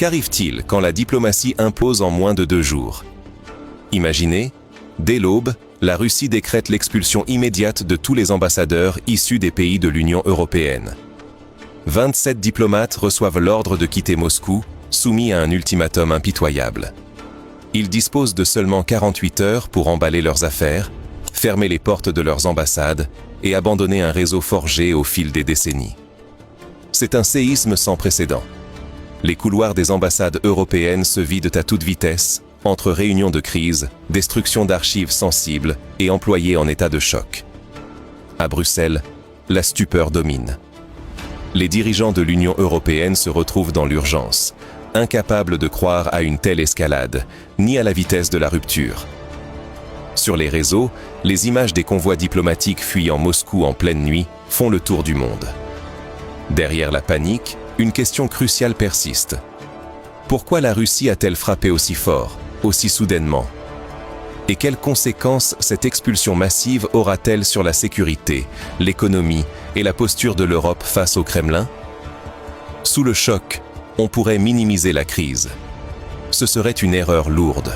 Qu'arrive-t-il quand la diplomatie impose en moins de 2 jours? Imaginez, dès l'aube, la Russie décrète l'expulsion immédiate de tous les ambassadeurs issus des pays de l'Union européenne. 27 diplomates reçoivent l'ordre de quitter Moscou, soumis à un ultimatum impitoyable. Ils disposent de seulement 48 heures pour emballer leurs affaires, fermer les portes de leurs ambassades et abandonner un réseau forgé au fil des décennies. C'est un séisme sans précédent. Les couloirs des ambassades européennes se vident à toute vitesse, entre réunions de crise, destruction d'archives sensibles et employés en état de choc. À Bruxelles, la stupeur domine. Les dirigeants de l'Union européenne se retrouvent dans l'urgence, incapables de croire à une telle escalade, ni à la vitesse de la rupture. Sur les réseaux, les images des convois diplomatiques fuyant Moscou en pleine nuit font le tour du monde. Derrière la panique, une question cruciale persiste. Pourquoi la Russie a-t-elle frappé aussi fort, aussi soudainement? Et quelles conséquences cette expulsion massive aura-t-elle sur la sécurité, l'économie et la posture de l'Europe face au Kremlin? Sous le choc, on pourrait minimiser la crise. Ce serait une erreur lourde.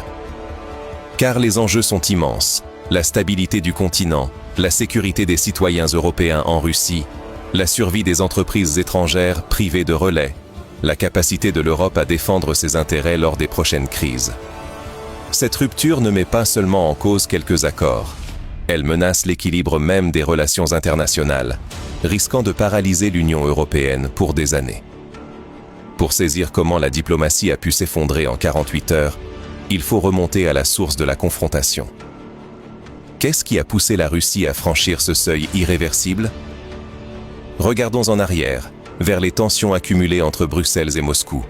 Car les enjeux sont immenses. La stabilité du continent, la sécurité des citoyens européens en Russie, la survie des entreprises étrangères privées de relais, la capacité de l'Europe à défendre ses intérêts lors des prochaines crises. Cette rupture ne met pas seulement en cause quelques accords. Elle menace l'équilibre même des relations internationales, risquant de paralyser l'Union européenne pour des années. Pour saisir comment la diplomatie a pu s'effondrer en 48 heures, il faut remonter à la source de la confrontation. Qu'est-ce qui a poussé la Russie à franchir ce seuil irréversible? Regardons en arrière, vers les tensions accumulées entre Bruxelles et Moscou.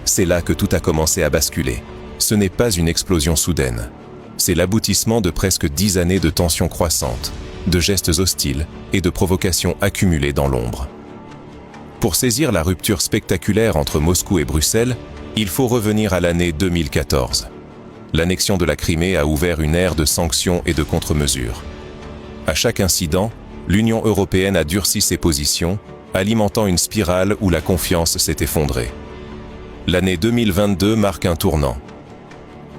C'est là que tout a commencé à basculer. Ce n'est pas une explosion soudaine. C'est l'aboutissement de presque 10 années de tensions croissantes, de gestes hostiles et de provocations accumulées dans l'ombre. Pour saisir la rupture spectaculaire entre Moscou et Bruxelles, il faut revenir à l'année 2014. L'annexion de la Crimée a ouvert une ère de sanctions et de contre-mesures. À chaque incident, l'Union européenne a durci ses positions, alimentant une spirale où la confiance s'est effondrée. L'année 2022 marque un tournant.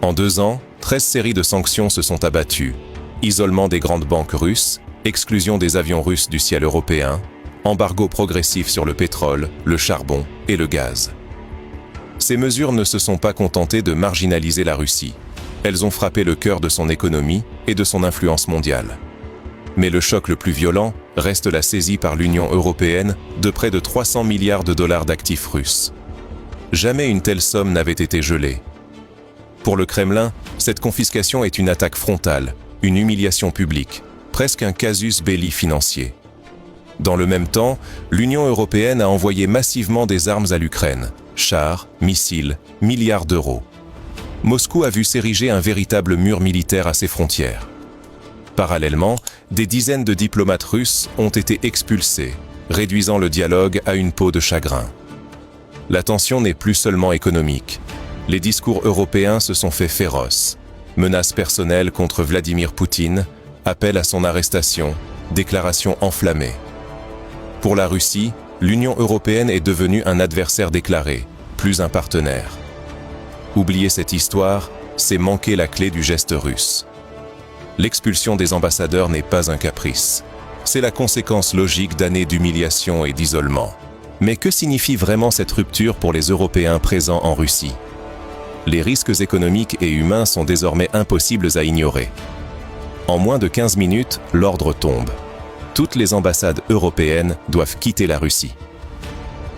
En 2 ans, 13 séries de sanctions se sont abattues. Isolement des grandes banques russes, exclusion des avions russes du ciel européen, embargo progressif sur le pétrole, le charbon et le gaz. Ces mesures ne se sont pas contentées de marginaliser la Russie. Elles ont frappé le cœur de son économie et de son influence mondiale. Mais le choc le plus violent reste la saisie par l'Union européenne de près de 300 milliards de dollars d'actifs russes. Jamais une telle somme n'avait été gelée. Pour le Kremlin, cette confiscation est une attaque frontale, une humiliation publique, presque un casus belli financier. Dans le même temps, l'Union européenne a envoyé massivement des armes à l'Ukraine, chars, missiles, milliards d'euros. Moscou a vu s'ériger un véritable mur militaire à ses frontières. Parallèlement, des dizaines de diplomates russes ont été expulsés, réduisant le dialogue à une peau de chagrin. La tension n'est plus seulement économique. Les discours européens se sont faits féroces. Menaces personnelles contre Vladimir Poutine, appel à son arrestation, déclarations enflammées. Pour la Russie, l'Union européenne est devenue un adversaire déclaré, plus un partenaire. Oublier cette histoire, c'est manquer la clé du geste russe. L'expulsion des ambassadeurs n'est pas un caprice. C'est la conséquence logique d'années d'humiliation et d'isolement. Mais que signifie vraiment cette rupture pour les Européens présents en Russie? Les risques économiques et humains sont désormais impossibles à ignorer. En moins de 15 minutes, l'ordre tombe. Toutes les ambassades européennes doivent quitter la Russie.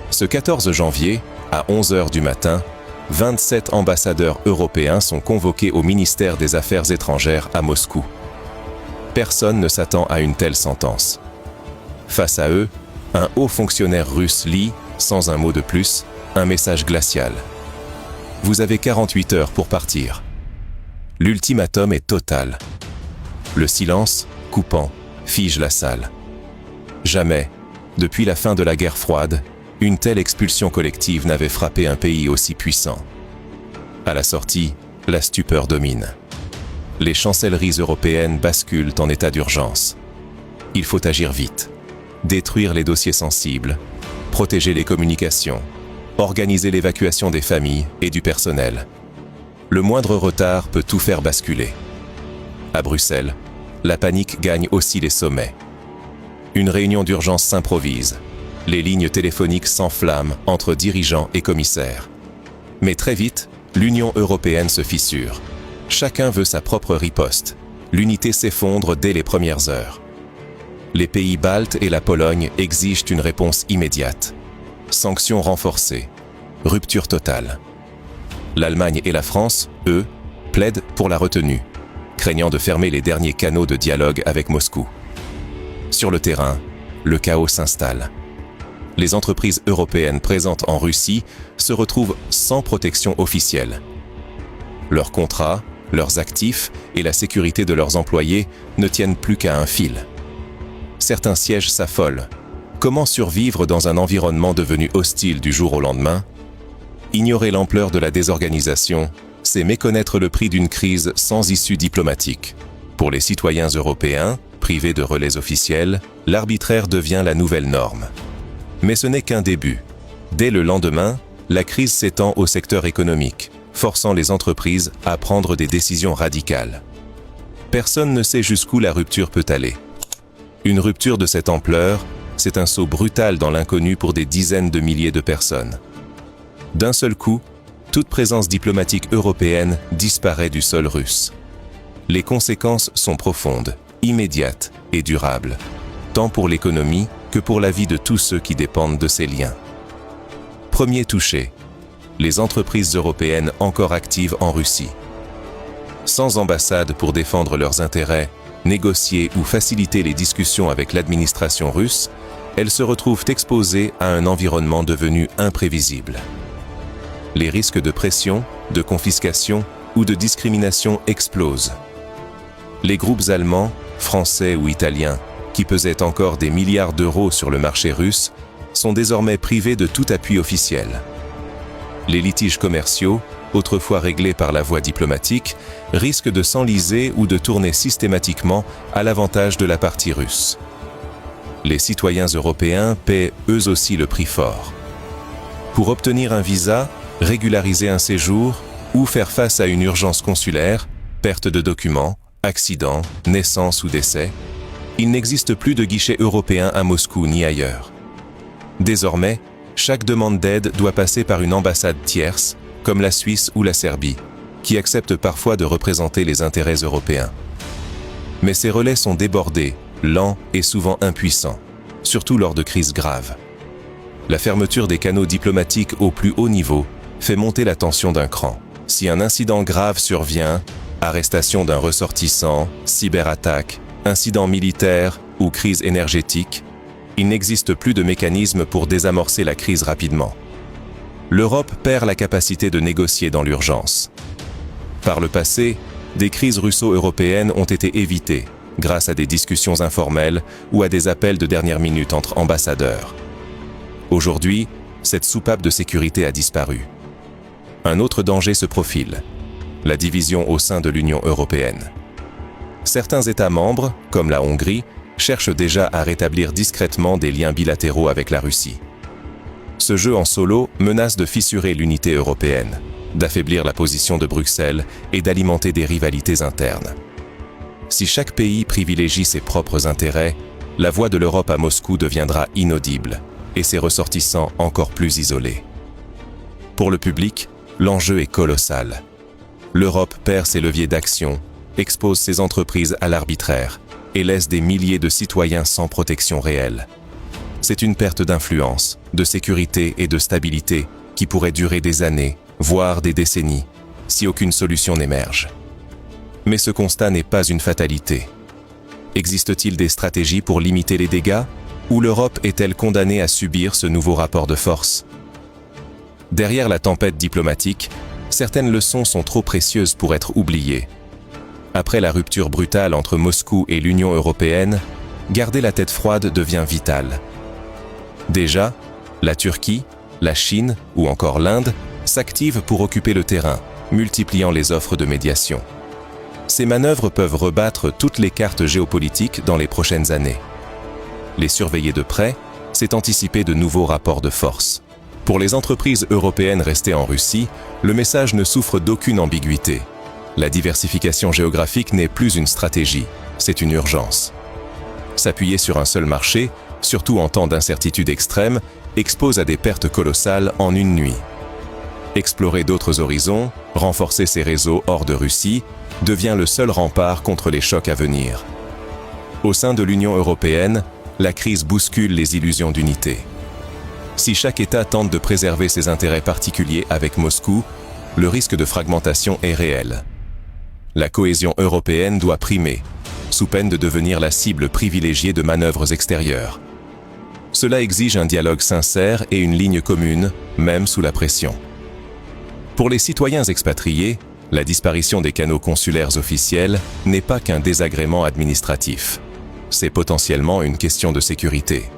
Ce 14 janvier, à 11 h du matin, 27 ambassadeurs européens sont convoqués au ministère des Affaires étrangères à Moscou. Personne ne s'attend à une telle sentence. Face à eux, un haut fonctionnaire russe lit, sans un mot de plus, un message glacial. Vous avez 48 heures pour partir. L'ultimatum est total. Le silence, coupant, fige la salle. Jamais, depuis la fin de la guerre froide, une telle expulsion collective n'avait frappé un pays aussi puissant. À la sortie, la stupeur domine. Les chancelleries européennes basculent en état d'urgence. Il faut agir vite, détruire les dossiers sensibles, protéger les communications, organiser l'évacuation des familles et du personnel. Le moindre retard peut tout faire basculer. À Bruxelles, la panique gagne aussi les sommets. Une réunion d'urgence s'improvise. Les lignes téléphoniques s'enflamment entre dirigeants et commissaires. Mais très vite, l'Union européenne se fissure. Chacun veut sa propre riposte. L'unité s'effondre dès les premières heures. Les pays baltes et la Pologne exigent une réponse immédiate. Sanctions renforcées. Rupture totale. L'Allemagne et la France, eux, plaident pour la retenue, craignant de fermer les derniers canaux de dialogue avec Moscou. Sur le terrain, le chaos s'installe. Les entreprises européennes présentes en Russie se retrouvent sans protection officielle. Leurs contrats, leurs actifs et la sécurité de leurs employés ne tiennent plus qu'à un fil. Certains sièges s'affolent. Comment survivre dans un environnement devenu hostile du jour au lendemain? Ignorer l'ampleur de la désorganisation, c'est méconnaître le prix d'une crise sans issue diplomatique. Pour les citoyens européens, privés de relais officiels, l'arbitraire devient la nouvelle norme. Mais ce n'est qu'un début. Dès le lendemain, la crise s'étend au secteur économique, forçant les entreprises à prendre des décisions radicales. Personne ne sait jusqu'où la rupture peut aller. Une rupture de cette ampleur, c'est un saut brutal dans l'inconnu pour des dizaines de milliers de personnes. D'un seul coup, toute présence diplomatique européenne disparaît du sol russe. Les conséquences sont profondes, immédiates et durables, tant pour l'économie que pour la vie de tous ceux qui dépendent de ces liens. Premier touché, les entreprises européennes encore actives en Russie. Sans ambassade pour défendre leurs intérêts, négocier ou faciliter les discussions avec l'administration russe, elles se retrouvent exposées à un environnement devenu imprévisible. Les risques de pression, de confiscation ou de discrimination explosent. Les groupes allemands, français ou italiens, qui pesaient encore des milliards d'euros sur le marché russe, sont désormais privés de tout appui officiel. Les litiges commerciaux, autrefois réglés par la voie diplomatique, risquent de s'enliser ou de tourner systématiquement à l'avantage de la partie russe. Les citoyens européens paient eux aussi le prix fort. Pour obtenir un visa, régulariser un séjour ou faire face à une urgence consulaire, perte de documents, accident, naissance ou décès, il n'existe plus de guichet européen à Moscou ni ailleurs. Désormais, chaque demande d'aide doit passer par une ambassade tierce, comme la Suisse ou la Serbie, qui acceptent parfois de représenter les intérêts européens. Mais ces relais sont débordés, lents et souvent impuissants, surtout lors de crises graves. La fermeture des canaux diplomatiques au plus haut niveau fait monter la tension d'un cran. Si un incident grave survient, arrestation d'un ressortissant, cyberattaque, incident militaire ou crise énergétique, il n'existe plus de mécanisme pour désamorcer la crise rapidement. L'Europe perd la capacité de négocier dans l'urgence. Par le passé, des crises russo-européennes ont été évitées grâce à des discussions informelles ou à des appels de dernière minute entre ambassadeurs. Aujourd'hui, cette soupape de sécurité a disparu. Un autre danger se profile, la division au sein de l'Union européenne. Certains États membres, comme la Hongrie, cherchent déjà à rétablir discrètement des liens bilatéraux avec la Russie. Ce jeu en solo menace de fissurer l'unité européenne, d'affaiblir la position de Bruxelles et d'alimenter des rivalités internes. Si chaque pays privilégie ses propres intérêts, la voix de l'Europe à Moscou deviendra inaudible et ses ressortissants encore plus isolés. Pour le public, l'enjeu est colossal. L'Europe perd ses leviers d'action, expose ses entreprises à l'arbitraire et laisse des milliers de citoyens sans protection réelle. C'est une perte d'influence, de sécurité et de stabilité qui pourrait durer des années, voire des décennies, si aucune solution n'émerge. Mais ce constat n'est pas une fatalité. Existe-t-il des stratégies pour limiter les dégâts, ou l'Europe est-elle condamnée à subir ce nouveau rapport de force? Derrière la tempête diplomatique, certaines leçons sont trop précieuses pour être oubliées. Après la rupture brutale entre Moscou et l'Union européenne, garder la tête froide devient vital. Déjà, la Turquie, la Chine ou encore l'Inde s'activent pour occuper le terrain, multipliant les offres de médiation. Ces manœuvres peuvent rebattre toutes les cartes géopolitiques dans les prochaines années. Les surveiller de près, c'est anticiper de nouveaux rapports de force. Pour les entreprises européennes restées en Russie, le message ne souffre d'aucune ambiguïté. La diversification géographique n'est plus une stratégie, c'est une urgence. S'appuyer sur un seul marché, surtout en temps d'incertitude extrême, expose à des pertes colossales en une nuit. Explorer d'autres horizons, renforcer ses réseaux hors de Russie, devient le seul rempart contre les chocs à venir. Au sein de l'Union européenne, la crise bouscule les illusions d'unité. Si chaque État tente de préserver ses intérêts particuliers avec Moscou, le risque de fragmentation est réel. La cohésion européenne doit primer, sous peine de devenir la cible privilégiée de manœuvres extérieures. Cela exige un dialogue sincère et une ligne commune, même sous la pression. Pour les citoyens expatriés, la disparition des canaux consulaires officiels n'est pas qu'un désagrément administratif. C'est potentiellement une question de sécurité.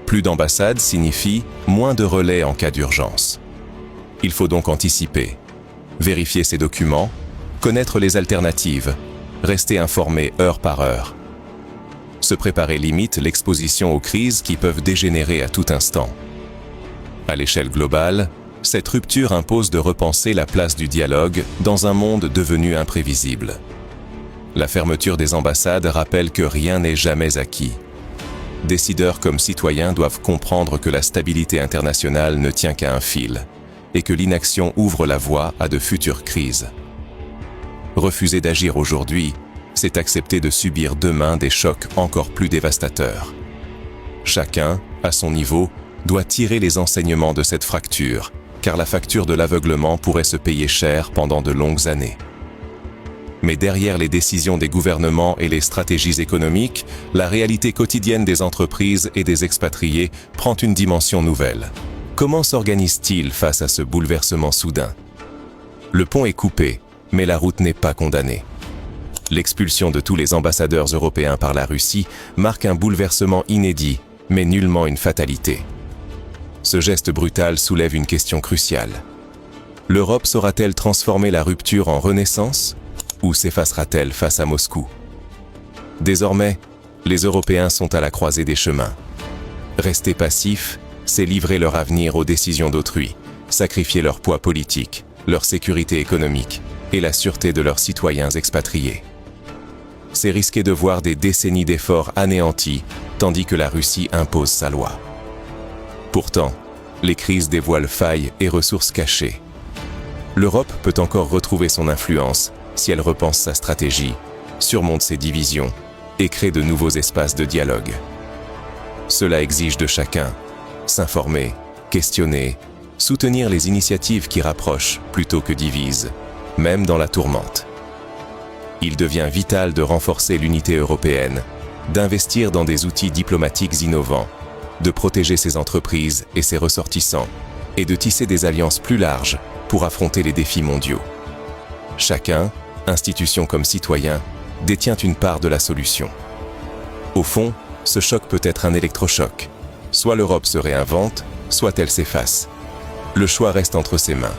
Plus d'ambassades signifie moins de relais en cas d'urgence. Il faut donc anticiper, vérifier ses documents, connaître les alternatives, rester informé heure par heure. Se préparer limite l'exposition aux crises qui peuvent dégénérer à tout instant. À l'échelle globale, cette rupture impose de repenser la place du dialogue dans un monde devenu imprévisible. La fermeture des ambassades rappelle que rien n'est jamais acquis. Décideurs comme citoyens doivent comprendre que la stabilité internationale ne tient qu'à un fil, et que l'inaction ouvre la voie à de futures crises. Refuser d'agir aujourd'hui, c'est accepter de subir demain des chocs encore plus dévastateurs. Chacun, à son niveau, doit tirer les enseignements de cette fracture, car la facture de l'aveuglement pourrait se payer cher pendant de longues années. Mais derrière les décisions des gouvernements et les stratégies économiques, la réalité quotidienne des entreprises et des expatriés prend une dimension nouvelle. Comment s'organise-t-il face à ce bouleversement soudain? Le pont est coupé, mais la route n'est pas condamnée. L'expulsion de tous les ambassadeurs européens par la Russie marque un bouleversement inédit, mais nullement une fatalité. Ce geste brutal soulève une question cruciale. L'Europe saura-t-elle transformer la rupture en renaissance? Ou s'effacera-t-elle face à Moscou? Désormais, les Européens sont à la croisée des chemins. Rester passifs, c'est livrer leur avenir aux décisions d'autrui, sacrifier leur poids politique, leur sécurité économique et la sûreté de leurs citoyens expatriés. C'est risquer de voir des décennies d'efforts anéantis, tandis que la Russie impose sa loi. Pourtant, les crises dévoilent failles et ressources cachées. L'Europe peut encore retrouver son influence si elle repense sa stratégie, surmonte ses divisions et crée de nouveaux espaces de dialogue. Cela exige de chacun s'informer, questionner, soutenir les initiatives qui rapprochent plutôt que divisent, même dans la tourmente. Il devient vital de renforcer l'unité européenne, d'investir dans des outils diplomatiques innovants, de protéger ses entreprises et ses ressortissants, et de tisser des alliances plus larges pour affronter les défis mondiaux. Chacun, institution comme citoyen, détient une part de la solution. Au fond, ce choc peut être un électrochoc. Soit l'Europe se réinvente, soit elle s'efface. Le choix reste entre ses mains.